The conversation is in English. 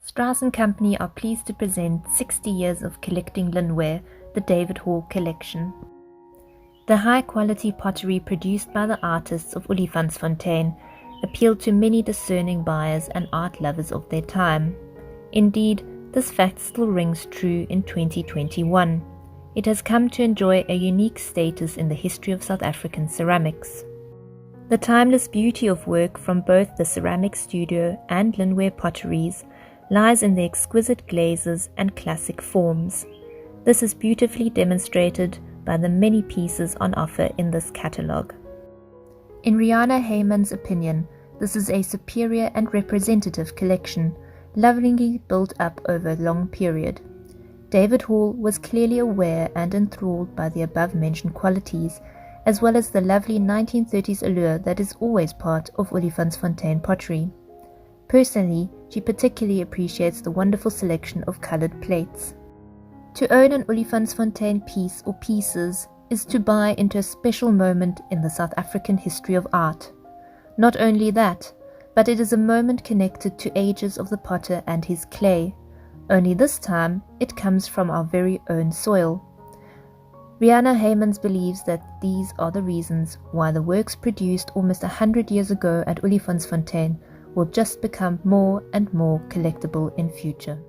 Strauss & Company are pleased to present 60 years of collecting Linnware, the David Hall collection. The high-quality pottery produced by the artists of Olifantsfontein appealed to many discerning buyers and art lovers of their time. Indeed, this fact still rings true in 2021. It has come to enjoy a unique status in the history of South African ceramics. The timeless beauty of work from both the Ceramic Studio and Linnware potteries lies in the exquisite glazes and classic forms. This is beautifully demonstrated by the many pieces on offer in this catalogue. In Rihanna Heyman's opinion, this is a superior and representative collection, lovingly built up over a long period. David Hall was clearly aware and enthralled by the above-mentioned qualities, as well as the lovely 1930s allure that is always part of Olifantsfontein pottery. Personally, she particularly appreciates the wonderful selection of coloured plates. To own an Olifantsfontein piece or pieces is to buy into a special moment in the South African history of art. Not only that, but it is a moment connected to ages of the potter and his clay. Only this time, it comes from our very own soil. Rihanna Heymans believes that these are the reasons why the works produced almost 100 years ago at Olifantsfontein will just become more and more collectible in future.